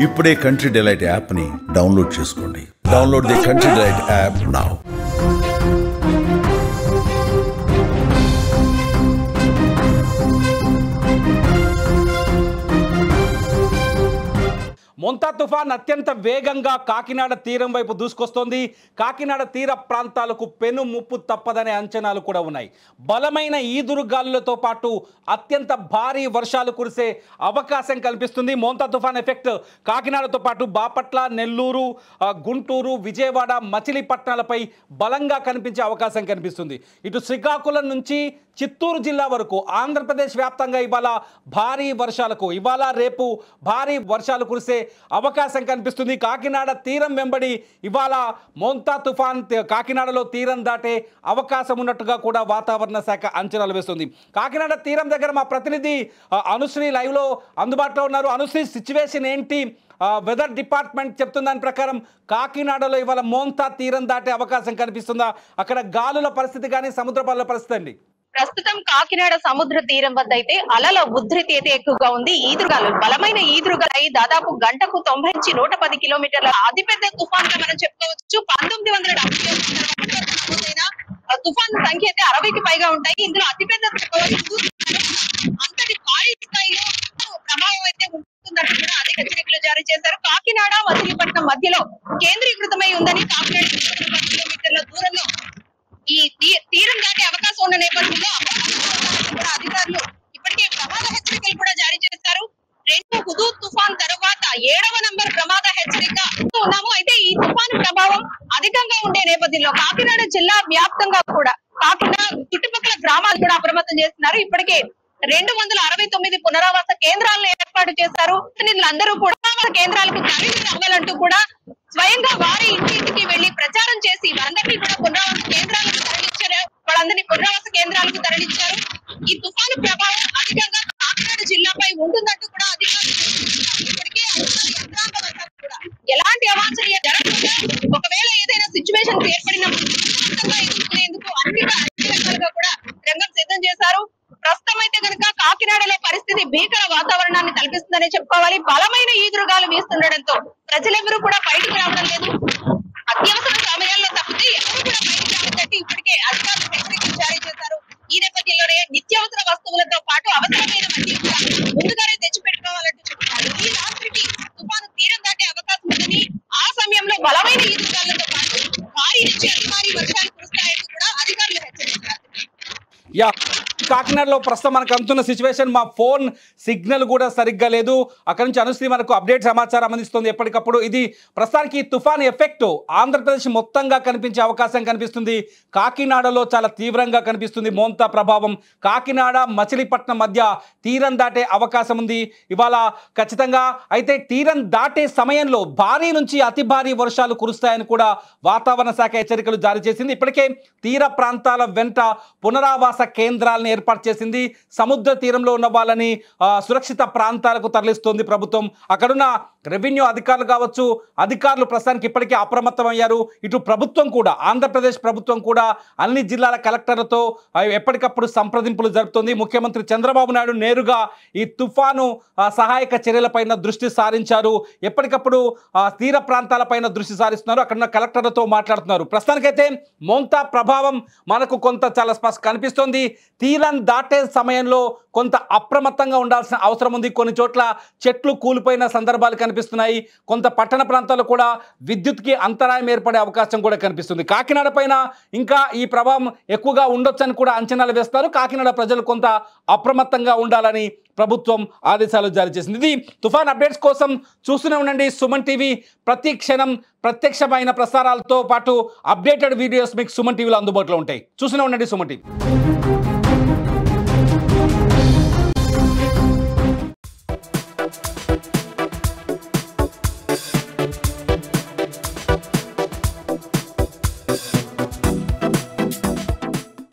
ఇప్పుడే country delight యాప్ని download చేసుకోండి. Download the country delight app now. Montha తుఫాన్ అత్యంత వేగంగా కాకినాడ తీరం వైపు దూసుకొస్తోంది. కాకినాడ తీర ప్రాంతాలకు పెను ముప్పు తప్పదనే అంచనాలు కూడా ఉన్నాయి. బలమైన ఈదురుగాలులతో పాటు అత్యంత భారీ వర్షాలు కురిసే అవకాశం కల్పిస్తుంది. మొంతా తుఫాన్ ఎఫెక్ట్ కాకినాడతో పాటు బాపట్ల, నెల్లూరు, గుంటూరు, విజయవాడ, మచిలీపట్నాలపై బలంగా కనిపించే అవకాశం కనిపిస్తుంది. ఇటు శ్రీకాకుళం నుంచి చిత్తూరు జిల్లా వరకు ఆంధ్రప్రదేశ్ వ్యాప్తంగా ఇవాళ రేపు భారీ వర్షాలు కురిసే అవకాశం కనిపిస్తుంది. కాకినాడ తీరం వెంబడి ఇవాళ మొంతా తుఫాన్ కాకినాడలో తీరం దాటే అవకాశం ఉన్నట్టుగా కూడా వాతావరణ శాఖ అంచనాలు వేస్తుంది. కాకినాడ తీరం దగ్గర మా ప్రతినిధి అనుశ్రీ లైవ్లో అందుబాటులో ఉన్నారు. అనుశ్రీ, సిచ్యువేషన్ ఏంటి? వెదర్ డిపార్ట్మెంట్ చెప్తున్న దాని ప్రకారం కాకినాడలో ఇవాళ మొంతా తీరం దాటే అవకాశం కనిపిస్తుందా? అక్కడ గాలుల పరిస్థితి కానీ సముద్ర పాలన పరిస్థితి అండి? ప్రస్తుతం కాకినాడ సముద్ర తీరం వద్ద అయితే అలల ఉధృతి అయితే ఎక్కువగా ఉంది. ఈదురుగాలు, బలమైన ఈదురుగాలు దాదాపు గంటకు 90 నుంచి 110 కిలోమీటర్ల అతిపెద్ద తుఫాన్ గా మనం చెప్పుకోవచ్చు. 1970 తుఫాన్ సంఖ్య అయితే 60కి పైగా ఉంటాయి. ఇందులో అతిపెద్ద అంతటి భారీ స్థాయిలో ప్రభావం అయితే ఉంటుందంటూ కూడా అధిక హెచ్చరికలు జారీ చేశారు. కాకినాడ మచిలీపట్నం మధ్యలో కేంద్రీకృతమై ఉందని, కాకినాడ కిలోమీటర్ల దూరంలో ఈ తీరం దాటే అవకాశం ఉన్న నేపథ్యంలో అధికారులు ఇప్పటికే ప్రమాద హెచ్చరికలు కూడా జారీ చేశారు. 2 హుదూద్ తుఫాన్ తర్వాత 7వ నంబర్ ప్రమాద హెచ్చరిక ఉన్నాము. అయితే ఈ తుఫాను ప్రభావం అధికంగా ఉండే నేపథ్యంలో కాకినాడ జిల్లా వ్యాప్తంగా కూడా కాకినాడ చుట్టుపక్కల గ్రామాలు కూడా అప్రమత్తం చేస్తున్నారు. ఇప్పటికే 269 పునరావాస కేంద్రాలను ఏర్పాటు చేశారు. ప్రతినిధులందరూ కూడా కేంద్రాలకు తరలి రావాలంటూ కూడా స్వయంగా వారి ఇంటికి వెళ్లి ప్రచారం చేసి వారందరినీ కూడా పునరావాస కేంద్రాలకు తరలించారు. వాళ్ళందరినీ పునరావాస కేంద్రాలకు తరలించారు. ఈ తుఫాను ప్రభావం అధికంగా కాకినాడ జిల్లాపై ఉంటుందంటూ కూడా అధికారులు ఇప్పటికే కూడా ఎలాంటి అవాంఛనీయ జరగకుండా ఒకవేళ ఏదైనా సిచ్యువేషన్ ఏర్పడినప్పుడు ఎదుర్కొనేందుకు అన్ని రకాలుగా కూడా రంగం సిద్ధం చేశారు. ప్రస్తుతం అయితే కనుక కాకినాడలో పరిస్థితి భీకర వాతావరణాన్ని కల్పిస్తుందని చెప్పుకోవాలి. బలమైన ఈదురుగాలు వీస్తుండటంతో ప్రజలెవరూ కూడా బయటకు రావడం లేదు. అత్యవసర సమయాల్లో తప్పితే ఎవరు కూడా బయటకు రావద్దంటే ఇప్పటికే అధికారులు హెచ్చరికలు జారీ చేశారు. ఈ నేపథ్యంలోనే నిత్యావసర వస్తువులతో పాటు అవసరమైన మధ్య కూడా ముందుగానే తెచ్చిపెట్టుకోవాలంటూ చెప్తున్నారు. ఈ రాత్రికి తుఫాను తీరం దాటే అవకాశం ఉందని, ఆ సమయంలో బలమైన ఈదురుగాలతో పాటు భారీ నుంచి అతి భారీ వర్షాలు కురుస్తాయంటూ కూడా అధికారులు హెచ్చరించారు. కాకినాడలో ప్రస్తుతం మనకు అందుతున్న సిచ్యువేషన్, మా ఫోన్ సిగ్నల్ కూడా సరిగ్గా లేదు. అక్కడ నుంచి అనుశ్రీ మనకు అప్డేట్ సమాచారం అందిస్తుంది ఎప్పటికప్పుడు. ఇది ప్రస్తుతానికి తుఫాన్ ఎఫెక్ట్ ఆంధ్రప్రదేశ్ మొత్తంగా కనిపించే అవకాశం కనిపిస్తుంది. కాకినాడలో చాలా తీవ్రంగా కనిపిస్తుంది మొంతా ప్రభావం. కాకినాడ మచిలీపట్నం మధ్య తీరం దాటే అవకాశం ఉంది ఇవాళ ఖచ్చితంగా. అయితే తీరం దాటే సమయంలో భారీ నుంచి అతి భారీ వర్షాలు కురుస్తాయని కూడా వాతావరణ శాఖ హెచ్చరికలు జారీ చేసింది. ఇప్పటికే తీర ప్రాంతాల వెంట పునరావాస కేంద్రాలను ఏర్పాటు చేసింది. సముద్ర తీరంలో ఉన్న వాళ్ళని సురక్షిత ప్రాంతాలకు తరలిస్తోంది ప్రభుత్వం. అక్కడున్న రెవెన్యూ అధికారులు కావచ్చు, అధికారులు ప్రస్తుతానికి ఇప్పటికే అప్రమత్తమయ్యారు. ఇటు ప్రభుత్వం కూడా, ఆంధ్రప్రదేశ్ ప్రభుత్వం కూడా అన్ని జిల్లాల కలెక్టర్లతో ఎప్పటికప్పుడు సంప్రదింపులు జరుపుతోంది. ముఖ్యమంత్రి చంద్రబాబు నాయుడు నేరుగా ఈ తుఫాను సహాయక చర్యలపైన దృష్టి సారించారు. ఎప్పటికప్పుడు తీర ప్రాంతాలపైన దృష్టి సారిస్తున్నారు. అక్కడున్న కలెక్టర్లతో మాట్లాడుతున్నారు. ప్రస్తుతానికైతే మొంతా ప్రభావం మనకు కొంత చాలా కనిపిస్తోంది. తీరం దాటే సమయంలో కొంత అప్రమత్తంగా ఉండాల్సిన అవసరం ఉంది. కొన్ని చోట్ల చెట్లు కూలిపోయిన సందర్భాలు కనిపిస్తున్నాయి. కొంత పట్టణ ప్రాంతాల్లో కూడా విద్యుత్కి అంతరాయం ఏర్పడే అవకాశం కూడా కనిపిస్తుంది. కాకినాడ పైన ఇంకా ఈ ప్రభావం ఎక్కువగా ఉండొచ్చని కూడా అంచనాలు వేస్తారు. కాకినాడ ప్రజలు కొంత అప్రమత్తంగా ఉండాలని ప్రభుత్వం ఆదేశాలు జారీ చేసింది. ఇది తుఫాన్ అప్డేట్స్ కోసం చూస్తూనే ఉండండి సుమన్ టీవీ. ప్రతి క్షణం ప్రత్యక్షమైన ప్రసారాలతో పాటు అప్డేటెడ్ వీడియోస్ మీకు సుమన్ టీవీలో అందుబాటులో ఉంటాయి. చూస్తూనే ఉండండి సుమన్ టీవీ.